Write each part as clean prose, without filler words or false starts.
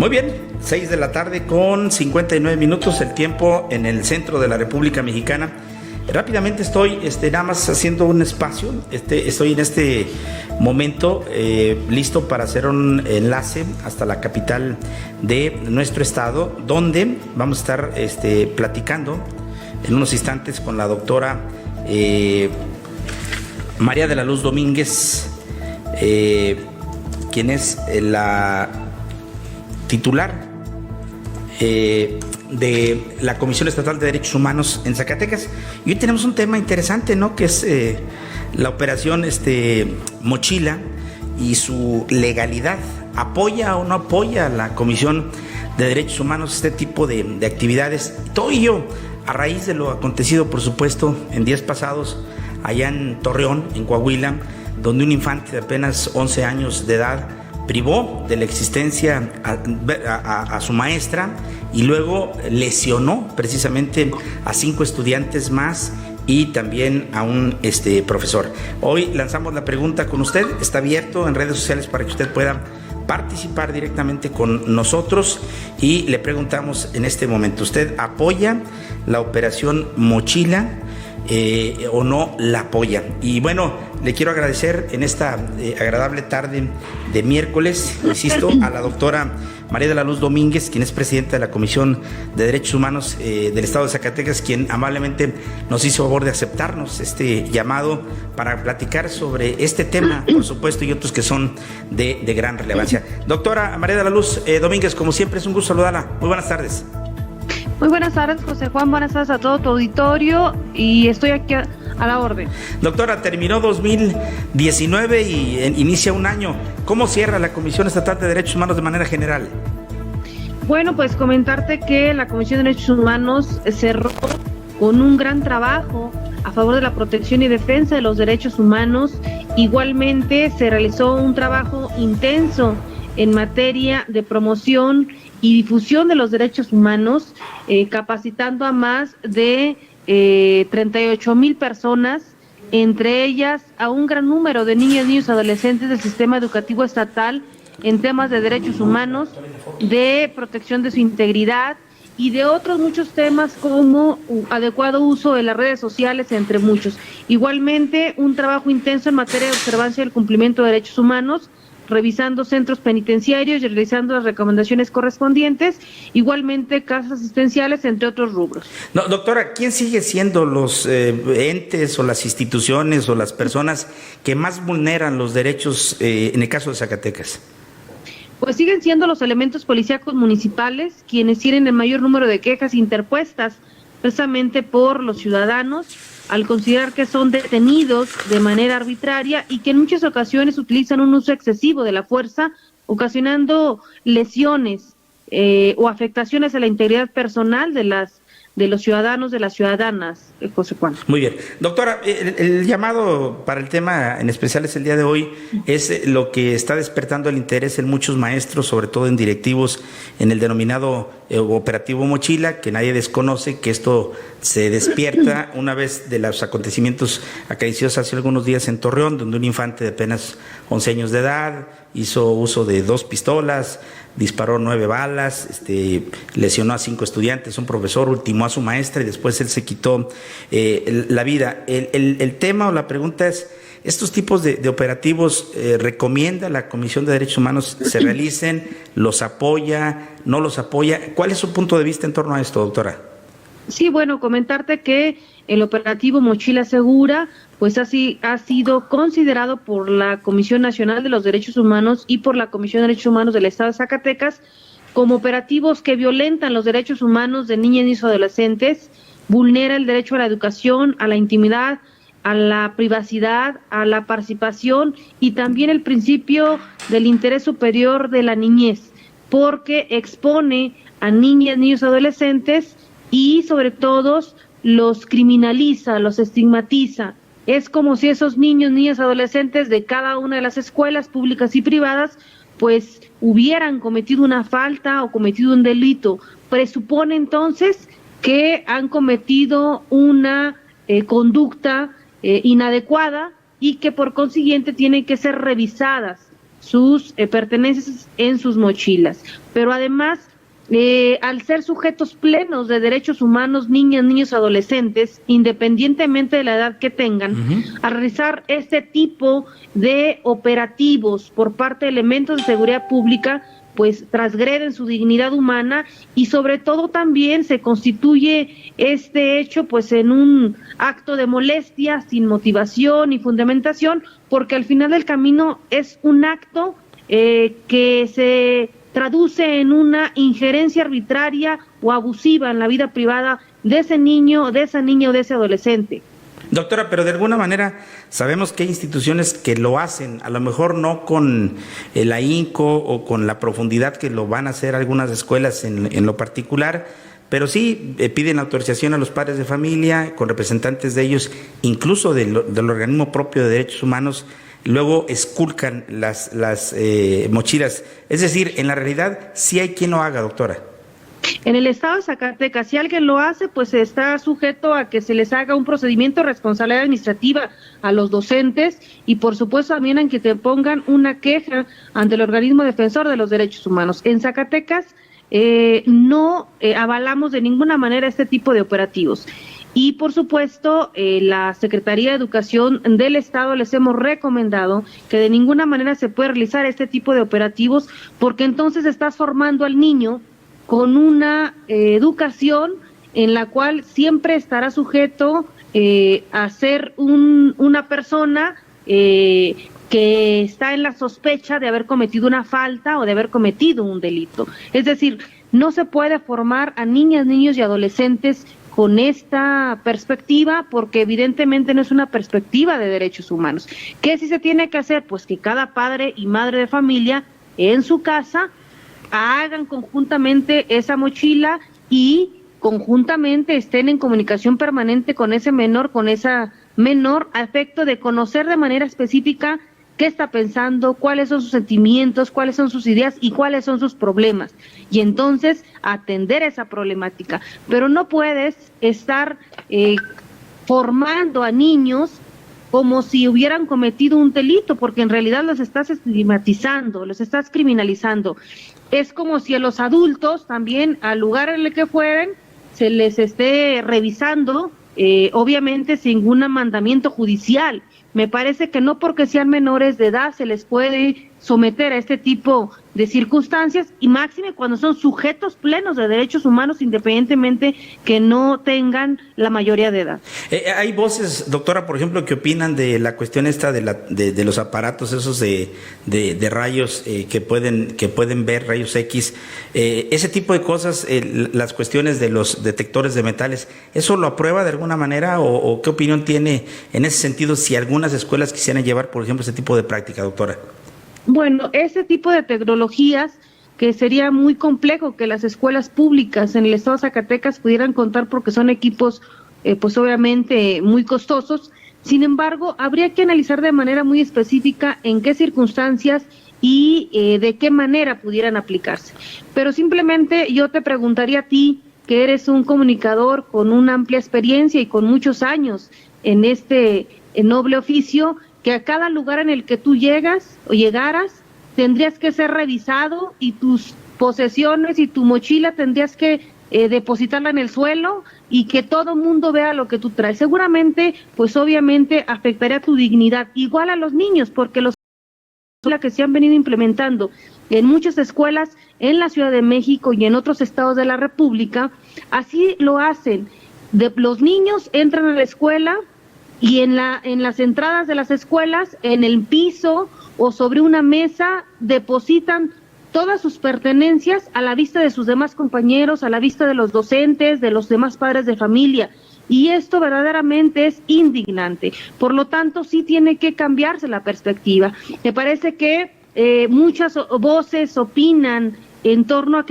Muy bien, 6 de la tarde con 59 minutos, el tiempo en el centro de la República Mexicana. Rápidamente estoy nada más haciendo un espacio, estoy en este momento listo para hacer un enlace hasta la capital de nuestro estado, donde vamos a estar platicando en unos instantes con la doctora María de la Luz Domínguez, quien es la titular de la Comisión Estatal de Derechos Humanos en Zacatecas. Y hoy tenemos un tema interesante, ¿no? Que es la operación Mochila y su legalidad. ¿Apoya o no apoya la Comisión de Derechos Humanos este tipo de actividades? Todo ello a raíz de lo acontecido, por supuesto, en días pasados allá en Torreón, en Coahuila, donde un infante de apenas 11 años de edad privó de la existencia a su maestra y luego lesionó precisamente a 5 estudiantes más y también a un profesor. Hoy lanzamos la pregunta con usted, está abierto en redes sociales para que usted pueda participar directamente con nosotros y le preguntamos en este momento, ¿usted apoya la operación Mochila o no la apoya? Y bueno, le quiero agradecer en esta agradable tarde de miércoles, insisto, a la doctora María de la Luz Domínguez, quien es presidenta de la Comisión de Derechos Humanos del Estado de Zacatecas, quien amablemente nos hizo favor de aceptarnos este llamado para platicar sobre este tema, por supuesto, y otros que son de gran relevancia. Doctora María de la Luz Domínguez, como siempre, es un gusto saludarla. Muy buenas tardes. Muy buenas tardes, José Juan, buenas tardes a todo tu auditorio y estoy aquí a la orden. Doctora, terminó 2019 y inicia un año. ¿Cómo cierra la Comisión Estatal de Derechos Humanos de manera general? Bueno, pues comentarte que la Comisión de Derechos Humanos cerró con un gran trabajo a favor de la protección y defensa de los derechos humanos. Igualmente se realizó un trabajo intenso en materia de promoción y difusión de los derechos humanos, capacitando a más de 38,000 personas, entre ellas a un gran número de niñas, niños, adolescentes del sistema educativo estatal en temas de derechos humanos, de protección de su integridad y de otros muchos temas como adecuado uso de las redes sociales, entre muchos. Igualmente, un trabajo intenso en materia de observancia del cumplimiento de derechos humanos, revisando centros penitenciarios y realizando las recomendaciones correspondientes, igualmente casas asistenciales, entre otros rubros. No, doctora, ¿quién sigue siendo los entes o las instituciones o las personas que más vulneran los derechos en el caso de Zacatecas? Pues siguen siendo los elementos policíacos municipales quienes tienen el mayor número de quejas interpuestas precisamente por los ciudadanos, al considerar que son detenidos de manera arbitraria y que en muchas ocasiones utilizan un uso excesivo de la fuerza, ocasionando lesiones o afectaciones a la integridad personal de los ciudadanos, de las ciudadanas, José Juan. Muy bien. Doctora, el llamado para el tema en especial es el día de hoy, es lo que está despertando el interés en muchos maestros, sobre todo en directivos, en el denominado operativo Mochila, que nadie desconoce, que esto se despierta una vez de los acontecimientos acaecidos hace algunos días en Torreón, donde un infante de apenas 11 años de edad hizo uso de 2 pistolas, disparó 9 balas, lesionó a 5 estudiantes, un profesor ultimó a su maestra y después él se quitó la vida. El tema o la pregunta es, ¿estos tipos de operativos recomienda la Comisión de Derechos Humanos se realicen? ¿Los apoya? ¿No los apoya? ¿Cuál es su punto de vista en torno a esto, doctora? Sí, bueno, comentarte que el operativo Mochila Segura pues así ha sido considerado por la Comisión Nacional de los Derechos Humanos y por la Comisión de Derechos Humanos del Estado de Zacatecas como operativos que violentan los derechos humanos de niñas, niños y adolescentes, vulnera el derecho a la educación, a la intimidad, a la privacidad, a la participación y también el principio del interés superior de la niñez, porque expone a niñas, niños y adolescentes y sobre todo los criminaliza, los estigmatiza. Es como si esos niños, niñas, adolescentes de cada una de las escuelas públicas y privadas pues hubieran cometido una falta o cometido un delito. Presupone entonces que han cometido una conducta inadecuada y que por consiguiente tienen que ser revisadas sus pertenencias en sus mochilas. Pero además, al ser sujetos plenos de derechos humanos, niñas, niños, adolescentes, independientemente de la edad que tengan, al realizar este tipo de operativos por parte de elementos de seguridad pública, pues transgreden su dignidad humana y sobre todo también se constituye este hecho pues en un acto de molestia sin motivación y fundamentación, porque al final del camino es un acto que se traduce en una injerencia arbitraria o abusiva en la vida privada de ese niño, de esa niña o de ese adolescente. Doctora, pero de alguna manera sabemos que hay instituciones que lo hacen, a lo mejor no con el ahínco o con la profundidad que lo van a hacer algunas escuelas en lo particular, pero sí piden autorización a los padres de familia, con representantes de ellos, incluso del organismo propio de derechos humanos, luego esculcan las mochilas. Es decir, en la realidad sí hay quien lo haga, doctora. En el estado de Zacatecas, si alguien lo hace, pues está sujeto a que se les haga un procedimiento de responsabilidad administrativa a los docentes y por supuesto también a que te pongan una queja ante el organismo defensor de los derechos humanos. En Zacatecas no avalamos de ninguna manera este tipo de operativos. Y por supuesto, la Secretaría de Educación del Estado les hemos recomendado que de ninguna manera se puede realizar este tipo de operativos porque entonces estás formando al niño con una educación en la cual siempre estará sujeto a ser una persona que está en la sospecha de haber cometido una falta o de haber cometido un delito. Es decir, no se puede formar a niñas, niños y adolescentes con esta perspectiva porque evidentemente no es una perspectiva de derechos humanos. ¿Qué sí se tiene que hacer? Pues que cada padre y madre de familia en su casa hagan conjuntamente esa mochila y conjuntamente estén en comunicación permanente con ese menor, con esa menor, a efecto de conocer de manera específica qué está pensando, cuáles son sus sentimientos, cuáles son sus ideas y cuáles son sus problemas. Y entonces atender esa problemática. Pero no puedes estar formando a niños como si hubieran cometido un delito, porque en realidad los estás estigmatizando, los estás criminalizando. Es como si a los adultos también, al lugar en el que fueren, se les esté revisando, obviamente sin ningún mandamiento judicial. Me parece que no porque sean menores de edad se les puede someter a este tipo de circunstancias y máxime cuando son sujetos plenos de derechos humanos independientemente que no tengan la mayoría de edad. Hay voces, doctora, por ejemplo, que opinan de la cuestión esta de los aparatos esos de rayos que pueden ver rayos X, ese tipo de cosas, las cuestiones de los detectores de metales, ¿eso lo aprueba de alguna manera o qué opinión tiene en ese sentido si algunas escuelas quisieran llevar, por ejemplo, ese tipo de práctica, doctora? Bueno, ese tipo de tecnologías que sería muy complejo que las escuelas públicas en el estado de Zacatecas pudieran contar porque son equipos pues obviamente muy costosos. Sin embargo, habría que analizar de manera muy específica en qué circunstancias y de qué manera pudieran aplicarse. Pero simplemente yo te preguntaría a ti, que eres un comunicador con una amplia experiencia y con muchos años en este noble oficio, que a cada lugar en el que tú llegas o llegaras tendrías que ser revisado y tus posesiones y tu mochila tendrías que depositarla en el suelo y que todo mundo vea lo que tú traes. Seguramente, pues obviamente afectaría tu dignidad, igual a los niños, porque los que se han venido implementando en muchas escuelas en la Ciudad de México y en otros estados de la República, así lo hacen. Los niños entran a la escuela y en las entradas de las escuelas, en el piso o sobre una mesa, depositan todas sus pertenencias a la vista de sus demás compañeros, a la vista de los docentes, de los demás padres de familia. Y esto verdaderamente es indignante. Por lo tanto, sí tiene que cambiarse la perspectiva. Me parece que muchas voces opinan en torno a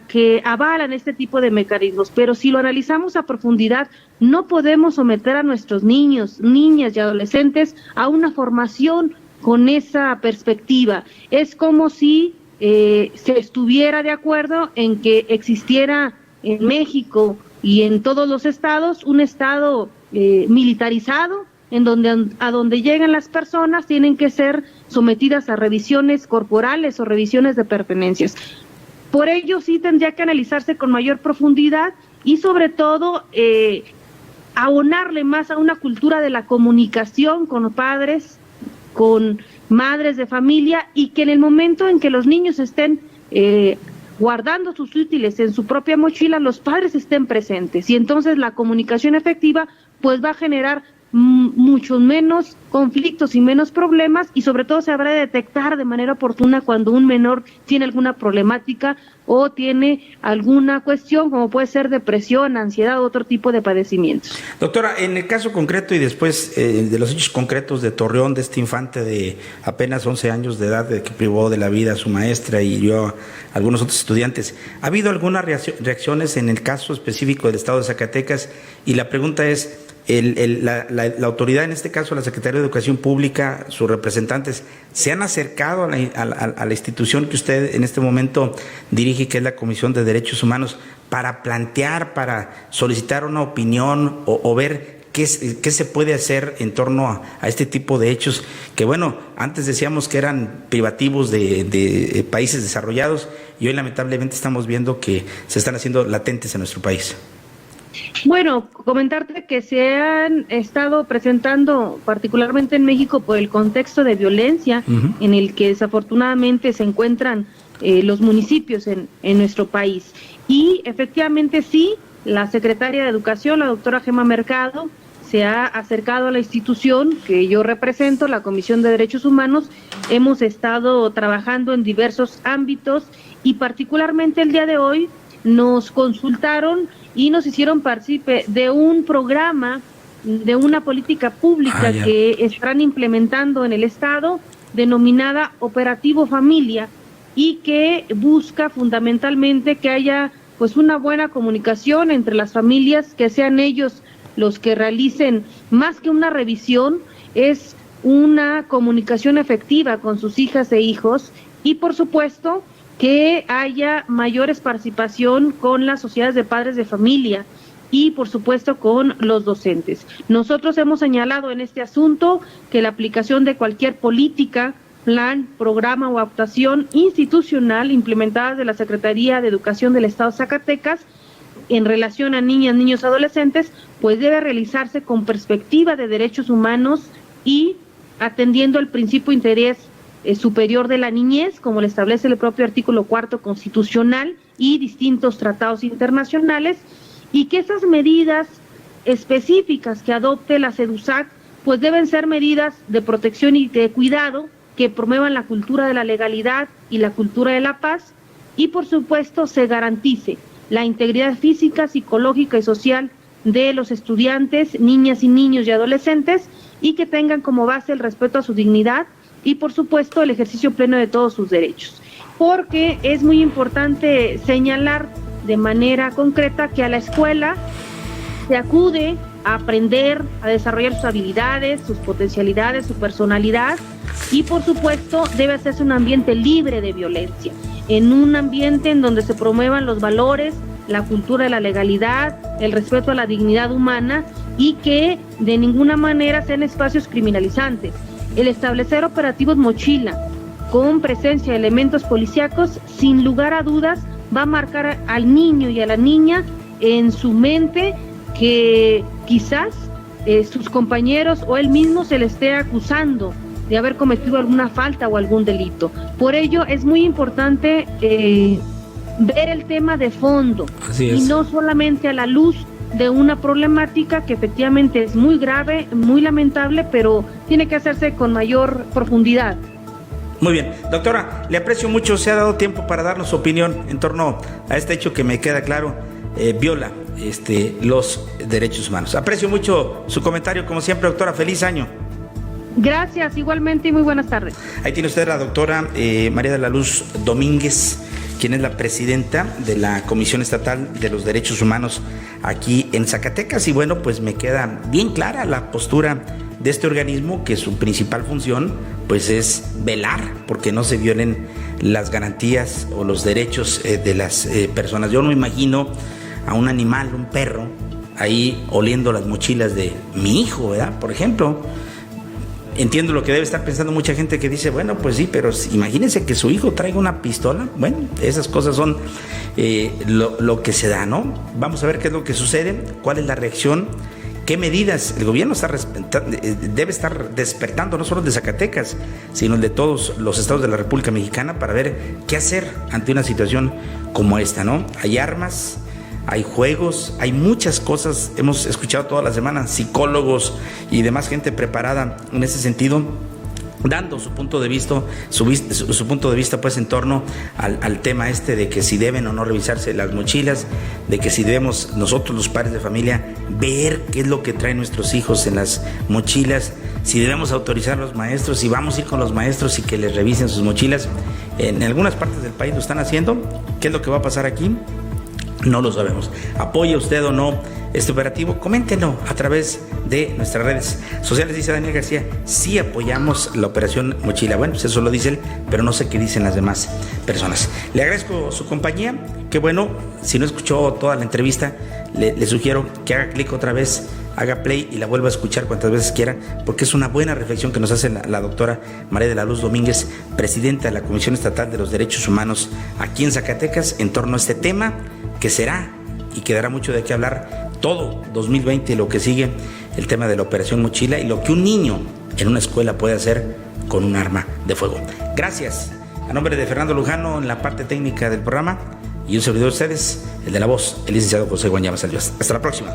que avalan este tipo de mecanismos, pero si lo analizamos a profundidad, no podemos someter a nuestros niños, niñas y adolescentes a una formación con esa perspectiva. Es como si se estuviera de acuerdo en que existiera en México y en todos los estados un estado militarizado en donde a donde llegan las personas tienen que ser sometidas a revisiones corporales o revisiones de pertenencias. Por ello sí tendría que analizarse con mayor profundidad y sobre todo abonarle más a una cultura de la comunicación con padres, con madres de familia, y que en el momento en que los niños estén guardando sus útiles en su propia mochila, los padres estén presentes, y entonces la comunicación efectiva pues va a generar muchos menos conflictos y menos problemas, y sobre todo se habrá de detectar de manera oportuna cuando un menor tiene alguna problemática o tiene alguna cuestión como puede ser depresión, ansiedad u otro tipo de padecimientos. Doctora, en el caso concreto y después de los hechos concretos de Torreón, de este infante de apenas 11 años de edad que privó de la vida a su maestra y dio a algunos otros estudiantes, ¿ha habido algunas reacciones en el caso específico del estado de Zacatecas? Y la pregunta es, la autoridad, en este caso la Secretaría de Educación Pública, sus representantes, ¿se han acercado a la institución que usted en este momento dirige, que es la Comisión de Derechos Humanos, para plantear, para solicitar una opinión o ver qué se puede hacer en torno a este tipo de hechos que, bueno, antes decíamos que eran privativos de países desarrollados y hoy lamentablemente estamos viendo que se están haciendo latentes en nuestro país? Bueno, comentarte que se han estado presentando, particularmente en México, por el contexto de violencia en el que desafortunadamente se encuentran los municipios en nuestro país. Y efectivamente sí, la secretaria de Educación, la doctora Gemma Mercado, se ha acercado a la institución que yo represento, la Comisión de Derechos Humanos. Hemos estado trabajando en diversos ámbitos y particularmente el día de hoy nos consultaron y nos hicieron partícipe de un programa, de una política pública que están implementando en el Estado, denominada Operativo Familia, y que busca fundamentalmente que haya pues una buena comunicación entre las familias, que sean ellos los que realicen, más que una revisión, es una comunicación efectiva con sus hijas e hijos, y por supuesto que haya mayores participación con las sociedades de padres de familia y por supuesto con los docentes. Nosotros hemos señalado en este asunto que la aplicación de cualquier política, plan, programa o actuación institucional implementada de la Secretaría de Educación del Estado de Zacatecas en relación a niñas, niños, adolescentes, pues debe realizarse con perspectiva de derechos humanos y atendiendo el principio de interés superior de la niñez, como lo establece el propio artículo 4 constitucional y distintos tratados internacionales, y que esas medidas específicas que adopte la SEDUSAC pues deben ser medidas de protección y de cuidado que promuevan la cultura de la legalidad y la cultura de la paz, y por supuesto se garantice la integridad física, psicológica y social de los estudiantes, niñas y niños y adolescentes, y que tengan como base el respeto a su dignidad y por supuesto el ejercicio pleno de todos sus derechos. Porque es muy importante señalar de manera concreta que a la escuela se acude a aprender, a desarrollar sus habilidades, sus potencialidades, su personalidad, y por supuesto debe hacerse un ambiente libre de violencia, en un ambiente en donde se promuevan los valores, la cultura de la legalidad, el respeto a la dignidad humana, y que de ninguna manera sean espacios criminalizantes. El establecer operativos mochila con presencia de elementos policíacos, sin lugar a dudas, va a marcar al niño y a la niña en su mente que quizás sus compañeros o él mismo se le esté acusando de haber cometido alguna falta o algún delito. Por ello es muy importante ver el tema de fondo y no solamente a la luz de una problemática que efectivamente es muy grave, muy lamentable, pero tiene que hacerse con mayor profundidad. Muy bien, doctora, le aprecio mucho, se ha dado tiempo para darnos su opinión en torno a este hecho que me queda claro, viola los derechos humanos. Aprecio mucho su comentario, como siempre, doctora, feliz año. Gracias, igualmente, y muy buenas tardes. Ahí tiene usted a la doctora María de la Luz Domínguez, quien es la presidenta de la Comisión Estatal de los Derechos Humanos aquí en Zacatecas. Y bueno, pues me queda bien clara la postura de este organismo, que su principal función pues es velar porque no se violen las garantías o los derechos de las personas. Yo no imagino a un animal, un perro, ahí oliendo las mochilas de mi hijo, ¿verdad? Por ejemplo, entiendo lo que debe estar pensando mucha gente que dice, bueno, pues sí, pero imagínense que su hijo traiga una pistola. Bueno, esas cosas son lo que se da, ¿no? Vamos a ver qué es lo que sucede, cuál es la reacción, qué medidas el gobierno debe estar despertando, no solo de Zacatecas, sino de todos los estados de la República Mexicana, para ver qué hacer ante una situación como esta, ¿no? Hay armas, hay juegos, hay muchas cosas. Hemos escuchado toda la semana psicólogos y demás gente preparada en ese sentido, dando su punto de vista, su punto de vista pues en torno al tema este de que si deben o no revisarse las mochilas, de que si debemos nosotros los padres de familia ver qué es lo que traen nuestros hijos en las mochilas, si debemos autorizar a los maestros, si vamos a ir con los maestros y que les revisen sus mochilas. En algunas partes del país lo están haciendo. ¿Qué es lo que va a pasar aquí? No lo sabemos. ¿Apoya usted o no este operativo? Coméntenlo a través de nuestras redes sociales. Dice Daniel García, sí apoyamos la operación Mochila. Bueno, pues eso lo dice él, pero no sé qué dicen las demás personas. Le agradezco su compañía. Qué bueno, si no escuchó toda la entrevista, le sugiero que haga clic otra vez, haga play y la vuelva a escuchar cuantas veces quiera, porque es una buena reflexión que nos hace la doctora María de la Luz Domínguez, presidenta de la Comisión Estatal de los Derechos Humanos aquí en Zacatecas, en torno a este tema que será y quedará mucho de qué hablar todo 2020 y lo que sigue, el tema de la operación Mochila y lo que un niño en una escuela puede hacer con un arma de fuego. Gracias. A nombre de Fernando Lujano en la parte técnica del programa y un servidor de ustedes, el de la voz, el licenciado José Guanyama Salvas. Hasta la próxima.